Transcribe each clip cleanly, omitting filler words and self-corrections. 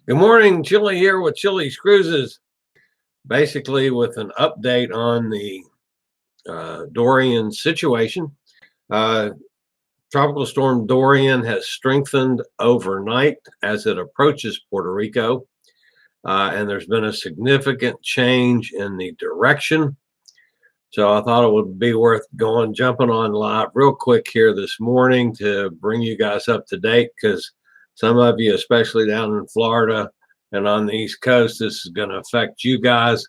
Good morning, Chillie here with Chillie's Cruises. Basically, with an update on the Dorian situation. Uh, Tropical storm Dorian has strengthened overnight as it approaches Puerto Rico, and there's been a significant change in the direction. So I thought it would be worth jumping on live real quick here this morning to bring you guys up to date, because some of you, especially down in Florida and on the East Coast, this is going to affect you guys,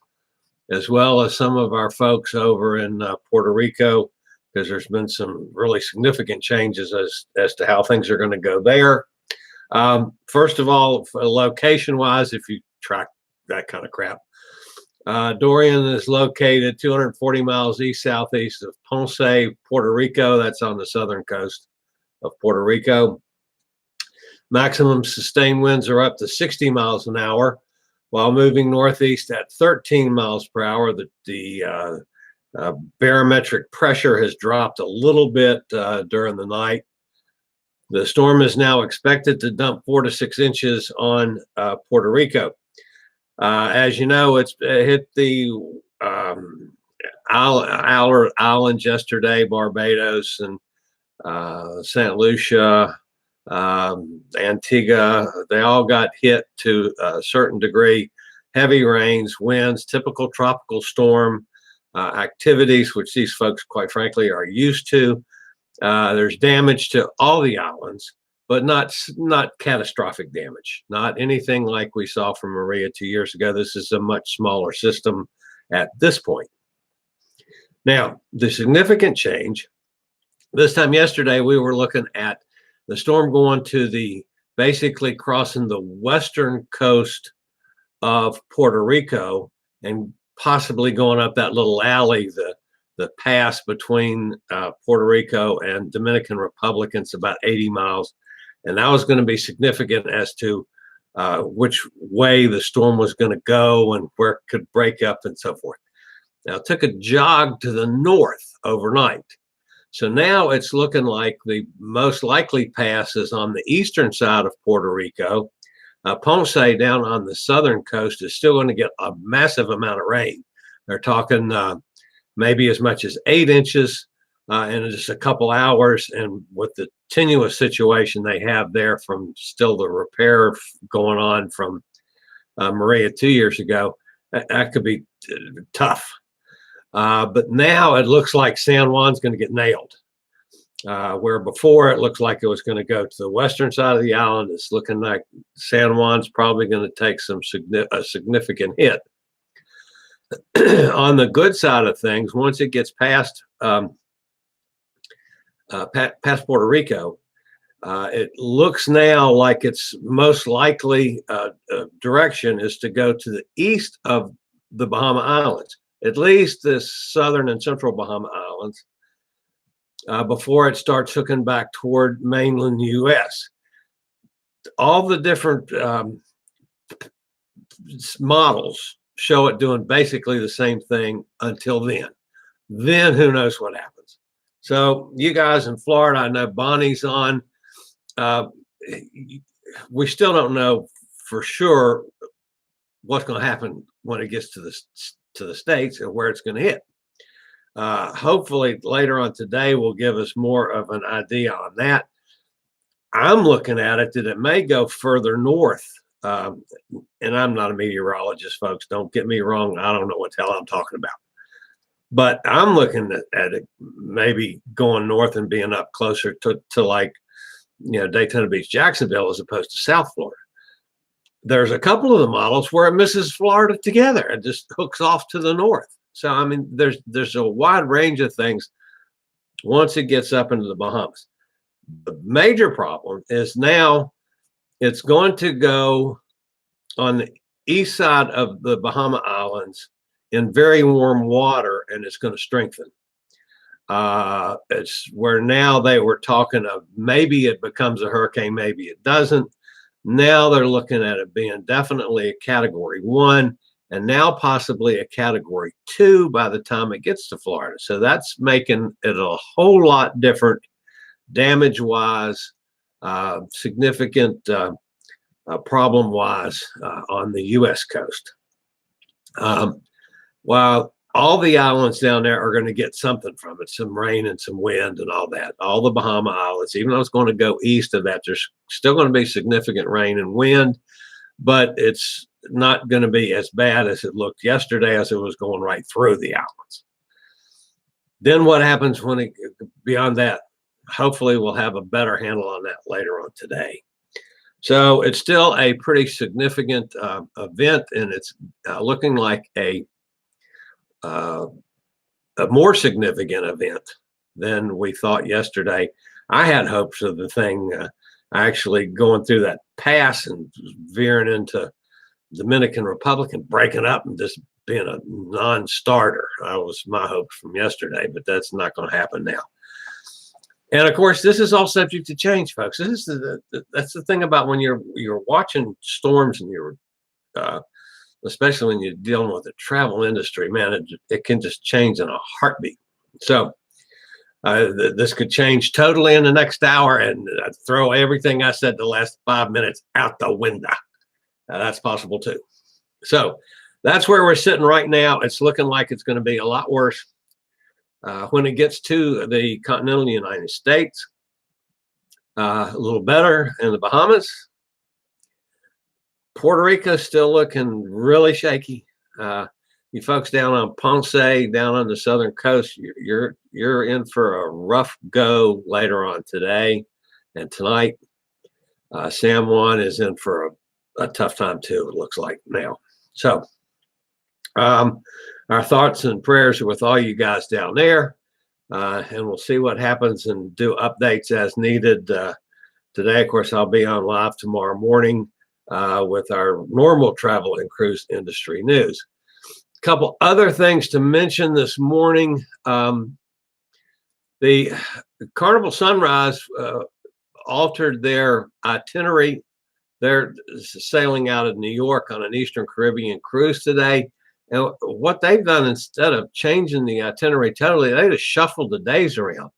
as well as some of our folks over in Puerto Rico, because there's been some really significant changes as to how things are going to go there. First of all, location-wise, if you track that kind of crap, Dorian is located 240 miles east-southeast of Ponce, Puerto Rico. That's on the southern coast of Puerto Rico. Maximum sustained winds are up to 60 miles an hour, while moving northeast at 13 miles per hour. The barometric pressure has dropped a little bit during the night. The storm is now expected to dump 4 to 6 inches on Puerto Rico. As you know, it hit the islands yesterday, Barbados and St. Lucia, Antigua. They all got hit to a certain degree. Heavy rains, winds, typical tropical storm activities, which these folks, quite frankly, are used to. There's damage to all the islands, but not catastrophic damage, not anything like we saw from Maria 2 years ago. This is a much smaller system at this point. Now, the significant change, this time yesterday, we were looking at the storm going to basically crossing the western coast of Puerto Rico and possibly going up that little alley, the pass between Puerto Rico and Dominican Republic. It's about 80 miles. And that was going to be significant as to which way the storm was going to go and where it could break up and so forth. Now, it took a jog to the north overnight. So now it's looking like the most likely pass is on the eastern side of Puerto Rico. Ponce down on the southern coast is still going to get a massive amount of rain. They're talking maybe as much as 8 inches in just a couple hours, and with the tenuous situation they have there from still the repair going on from Maria 2 years ago, that could be tough. But now it looks like San Juan's going to get nailed. Where before it looked like it was going to go to the western side of the island, it's looking like San Juan's probably going to take a significant hit. On the good side of things, once it gets past Puerto Rico, it looks now like its most likely direction is to go to the east of the Bahama Islands, at least the southern and central Bahama Islands, before it starts hooking back toward mainland U.S. All the different models show it doing basically the same thing until then. Then who knows what happens. So you guys in Florida, I know Bonnie's on. We still don't know for sure what's going to happen when it gets to the States and where it's going to hit. Hopefully later on today will give us more of an idea on that. I'm looking at it that it may go further north. And I'm not a meteorologist, folks. Don't get me wrong. I don't know what the hell I'm talking about. But I'm looking at it maybe going north and being up closer to like, Daytona Beach, Jacksonville, as opposed to South Florida. There's a couple of the models where it misses Florida together and just hooks off to the north. So, I mean, there's a wide range of things once it gets up into the Bahamas. The major problem is now it's going to go on the east side of the Bahama Islands in very warm water, and it's going to strengthen. It's where now they were talking of maybe it becomes a hurricane, maybe it doesn't. Now they're looking at it being definitely a Category 1, and now possibly a Category 2 by the time it gets to Florida. So that's making it a whole lot different damage-wise, significant problem-wise on the U.S. coast. While all the islands down there are going to get something from it, some rain and some wind and all that. All the Bahama Islands, even though it's going to go east of that, there's still going to be significant rain and wind, but it's not going to be as bad as it looked yesterday, as it was going right through the islands. Then what happens when it beyond that? Hopefully we'll have a better handle on that later on today. So it's still a pretty significant event, and it's looking like a more significant event than we thought yesterday. I had hopes of the thing actually going through that pass and veering into Dominican Republic and breaking up and just being a non-starter. That was my hopes from yesterday, but that's not going to happen now. And of course, this is all subject to change, folks. This is that's the thing about when you're watching storms and you're especially when you're dealing with the travel industry, man, it can just change in a heartbeat. So this could change totally in the next hour and throw everything I said the last 5 minutes out the window. That's possible too. So that's where we're sitting right now. It's looking like it's going to be a lot worse when it gets to the continental United States. A little better in the Bahamas. Puerto Rico still looking really shaky. You folks down on Ponce, down on the southern coast, you're in for a rough go later on today and tonight. San Juan is in for a tough time too, it looks like now. So our thoughts and prayers are with all you guys down there, and we'll see what happens and do updates as needed. Today, of course, I'll be on live tomorrow morning with our normal travel and cruise industry news. A couple other things to mention this morning. The Carnival Sunrise altered their itinerary. They're sailing out of New York on an Eastern Caribbean cruise today. And what they've done, instead of changing the itinerary totally, they just shuffled the days around.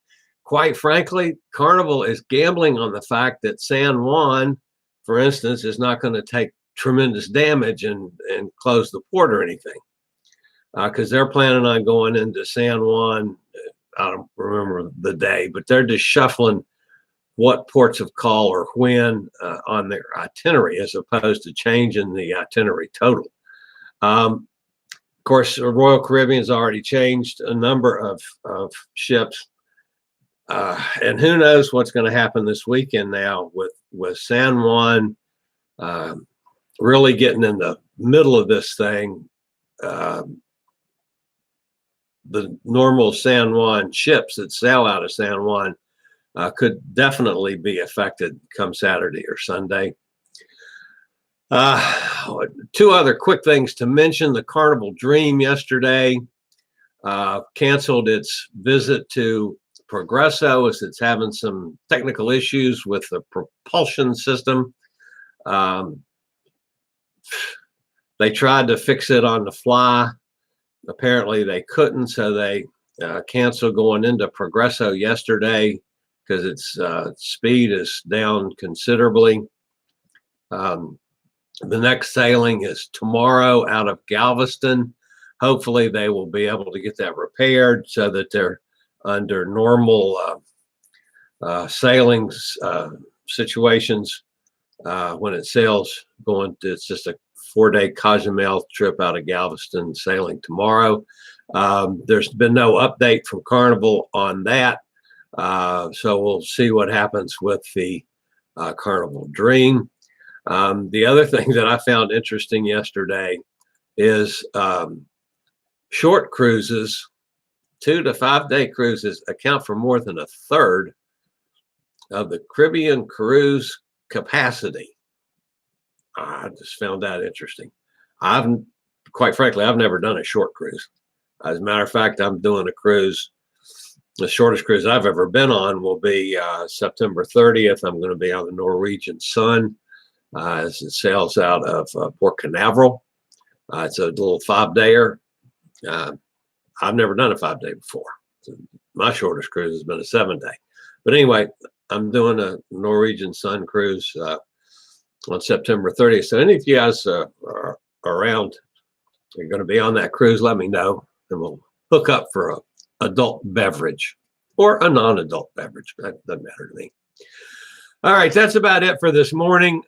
Quite frankly, Carnival is gambling on the fact that San Juan, for instance, is not going to take tremendous damage and close the port or anything, because they're planning on going into San Juan. I don't remember the day, but they're just shuffling what ports of call or when on their itinerary, as opposed to changing the itinerary total. Of course, Royal Caribbean's already changed a number of ships. And who knows what's going to happen this weekend now with San Juan really getting in the middle of this thing. The normal San Juan ships that sail out of San Juan could definitely be affected come Saturday or Sunday. Two other quick things to mention. The Carnival Dream yesterday canceled its visit to Progresso as it's having some technical issues with the propulsion system. They tried to fix it on the fly. Apparently they couldn't, so they canceled going into Progresso yesterday because its speed is down considerably. The next sailing is tomorrow out of Galveston. Hopefully they will be able to get that repaired so that they're under normal sailings situations when it sails going to, it's just a 4-day Cozumel trip out of Galveston, sailing tomorrow. There's been no update from Carnival on that. So we'll see what happens with the Carnival Dream. The other thing that I found interesting yesterday is short cruises, 2 to 5 day cruises, account for more than a third of the Caribbean cruise capacity. I just found that interesting. Quite frankly, I've never done a short cruise. As a matter of fact, I'm doing a cruise. The shortest cruise I've ever been on will be September 30th. I'm going to be on the Norwegian Sun as it sails out of Port Canaveral. It's a little 5-dayer. I've never done a 5-day before. My shortest cruise has been a 7-day. But anyway, I'm doing a Norwegian Sun cruise on September 30th. So any of you guys are around, you're going to be on that cruise, let me know, and we'll hook up for a adult beverage or a non-adult beverage. That doesn't matter to me. All right, that's about it for this morning.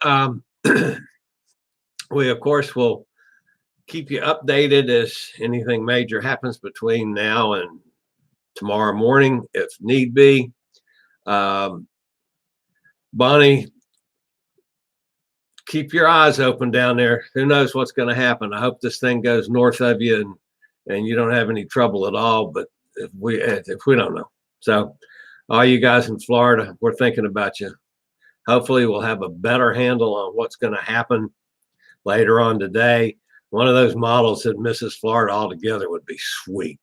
We, of course, will keep you updated as anything major happens between now and tomorrow morning, if need be. Bonnie, keep your eyes open down there. Who knows what's going to happen? I hope this thing goes north of you and you don't have any trouble at all. But if we don't know, so all you guys in Florida, we're thinking about you. Hopefully, we'll have a better handle on what's going to happen later on today. One of those models that misses Florida altogether would be sweet.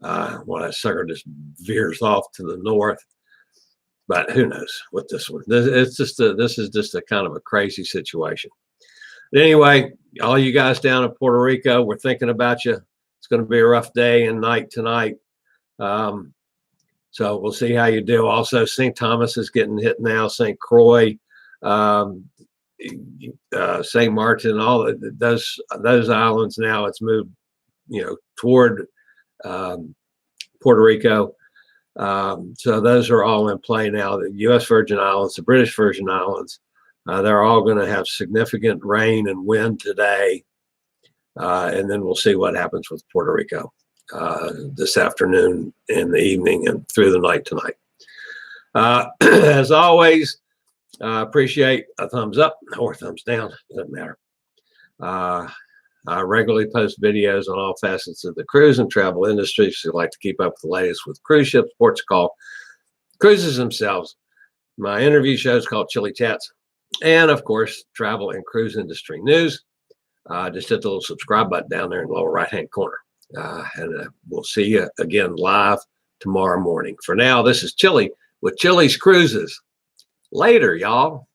When that sucker just veers off to the north. But who knows with this one? This is just a kind of a crazy situation. But anyway, all you guys down in Puerto Rico, we're thinking about you. It's going to be a rough day and night tonight. So we'll see how you do. Also, St. Thomas is getting hit now. St. Croix, St. Martin, all those islands now. It's moved, toward Puerto Rico. So those are all in play now. The U.S. Virgin Islands, the British Virgin Islands, they're all going to have significant rain and wind today. And then we'll see what happens with Puerto Rico this afternoon, in the evening, and through the night tonight. As always, appreciate a thumbs up or thumbs down. Doesn't matter. I regularly post videos on all facets of the cruise and travel industry. So if you'd like to keep up with the latest with cruise ships, ports call, cruises themselves. My interview show is called Chillie Chats. And of course, travel and cruise industry news. Just hit the little subscribe button down there in the lower right-hand corner. And we'll see you again live tomorrow morning. For now, this is Chillie with Chillie's Cruises. Later, y'all.